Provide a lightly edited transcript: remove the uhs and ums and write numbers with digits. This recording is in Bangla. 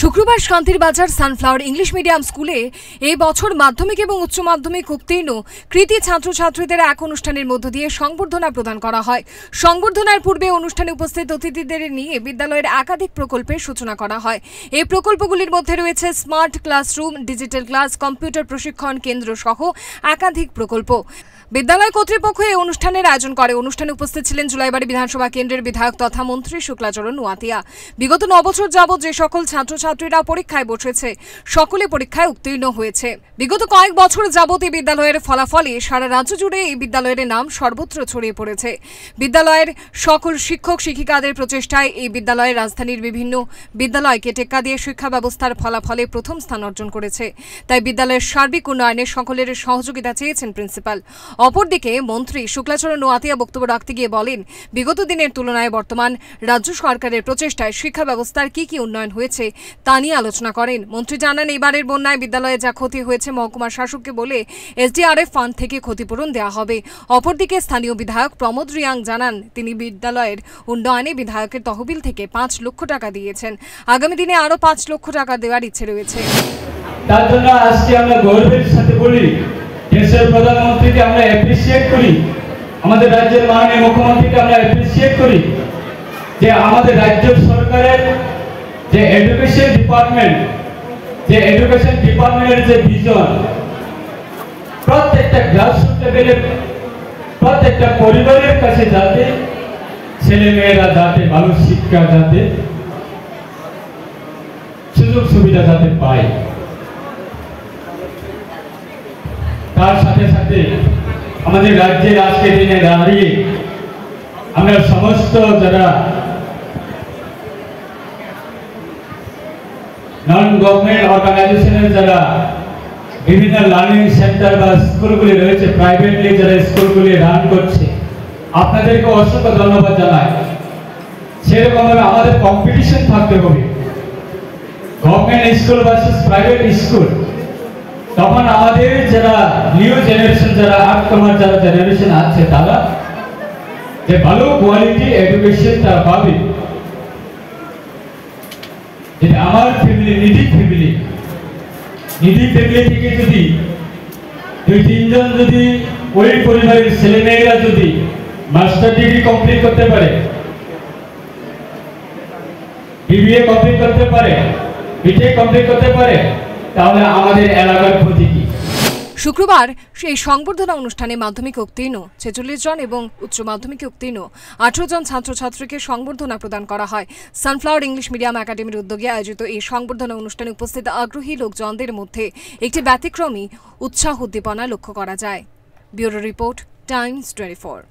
শুক্রবার শান্তির বাজার সানফ্লাওয়ার ইংলিশ মিডিয়াম স্কুলে এই বছর মাধ্যমিক এবং উচ্চ মাধ্যমিক উত্তীর্ণ কৃতি ছাত্রছাত্রীদের এক অনুষ্ঠানের মধ্য দিয়ে সংবর্ধনা প্রদান করা হয়। সংবর্ধনার পূর্বে অনুষ্ঠানে উপস্থিত অতিথিদের নিয়ে বিদ্যালয়ের একাধিক প্রকল্পের সূচনা করা হয়। এই প্রকল্পগুলির মধ্যে রয়েছে smart classroom, digital class, computer প্রশিক্ষণ কেন্দ্র সহ একাধিক প্রকল্প। বিদ্যালয় কর্তৃপক্ষ এই অনুষ্ঠানের আয়োজন করে। অনুষ্ঠানে উপস্থিত ছিলেন জুলাইবাড়ি বিধানসভা কেন্দ্রের বিধায়ক তথা মন্ত্রী শুক্লাচরণ নোয়াতিয়া। বিগত 9 বছর যাবৎ যে সকল ছাত্রছাত্রীরা পরীক্ষায় বসেছে সকলে পরীক্ষায় উত্তীর্ণ হয়েছে। বিগত কয়েক বছর যাবৎ এই বিদ্যালয়ের ফলাফলে সারা রাজ্য জুড়ে এই বিদ্যালয়ের নাম সর্বত্র ছড়িয়ে পড়েছে। বিদ্যালয়ের সকল শিক্ষক শিক্ষিকাদের প্রচেষ্টায় এই বিদ্যালয়ের রাজধানীর বিভিন্ন বিদ্যালয়কে টেক্কা দিয়ে শিক্ষা ব্যবস্থার ফলাফলে প্রথম স্থান অর্জন করেছে। তাই বিদ্যালয়ের সার্বিক উন্নয়নে সকলের সহযোগিতা চেয়েছেন প্রিন্সিপাল। অপরদিকে মন্ত্রী শুক্লাচরণ নোয়াতিয়া বক্তব্য রাখতে গিয়ে বলেন, বিগত দিনের তুলনায় বর্তমান রাজ্য সরকারের প্রচেষ্টায় শিক্ষা ব্যবস্থার কি উন্নয়ন হয়েছে তা নিয়ে আলোচনা করেন। মন্ত্রী জানান, এবারের বন্যায় বিদ্যালয়ে যা ক্ষতি হয়েছে মহকুমা শাসককে বলে SDRF ফান্ড থেকে ক্ষতিপূরণ দেওয়া হবে। অপরদিকে স্থানীয় বিধায়ক প্রমোদ রিয়াং জানান, তিনি বিদ্যালয়ের উন্নয়নে বিধায়কের তহবিল থেকে 5 লক্ষ টাকা দিয়েছেন। আগামী দিনে আরো 5 লক্ষ টাকা দেওয়ার ইচ্ছে রয়েছে। তার জন্য আজকে আমরা গর্বের সাথে বলি, দেশের প্রধানমন্ত্রীকে আমরা অ্যাপ্রিসিয়েট করি, আমাদের রাজ্যের মাননীয় মুখ্যমন্ত্রীকে আমরা অ্যাপ্রিসিয়েট করি যে আমাদের রাজ্য সরকারের যে এডুকেশন ডিপার্টমেন্টের যে ভিজন, প্রত্যেকটা গ্রাসরুট লেভেলের প্রত্যেকটা পরিবারের কাছে যাতে ছেলেমেয়েরা যাতে ভালো শিক্ষা যাতে সুযোগ সুবিধা যাতে পায়, তার সাথে সাথে আমাদের রাজ্যের আজকের দিনে দাঁড়িয়ে আমরা সমস্ত যারা নন গভর্নমেন্ট অর্গানাইজেশনের যারা বিভিন্ন লার্নিং সেন্টার বা স্কুলগুলি রয়েছে, প্রাইভেটলি যারা স্কুলগুলি রান করছে, আপনাদেরকে অসংখ্য ধন্যবাদ জানাই। সেরকমভাবে আমাদের কম্পিটিশন থাকতে হবে, government school versus private school. তখন আমাদের যারা নিউ জেনারেশন, যারা আপকামার যারা জেনারেশন আছে, তারা যে ভালো কোয়ালিটি এডুকেশন তারা পাবে। আমার ফ্যামিলি নিডি ফ্যামিলি থেকে যদি 2-3 জন যদি ওই পরিবারের ছেলেমেয়েরা যদি মাস্টার ডিগ্রি কমপ্লিট করতে পারে, BBA কমপ্লিট করতে পারে, BTech কমপ্লিট করতে পারে, তাহলে আমাদের এলাকার ক্ষতি কি? শুক্রবার এই সংবর্ধনা অনুষ্ঠানে মাধ্যমিক উত্তীর্ণ 46 জন এবং উচ্চ মাধ্যমিক উত্তীর্ণ 18 জন ছাত্রছাত্রীকে সংবর্ধনা প্রদান করা হয়। সানফ্লাওয়ার ইংলিশ মিডিয়াম একাডেমির উদ্যোগে আয়োজিত এই সংবর্ধনা অনুষ্ঠানে উপস্থিত আগ্রহী লোকজনদের মধ্যে একটি ব্যতিক্রমী উৎসাহ উদ্দীপনা লক্ষ্য করা যায়। Bureau report, Times 24।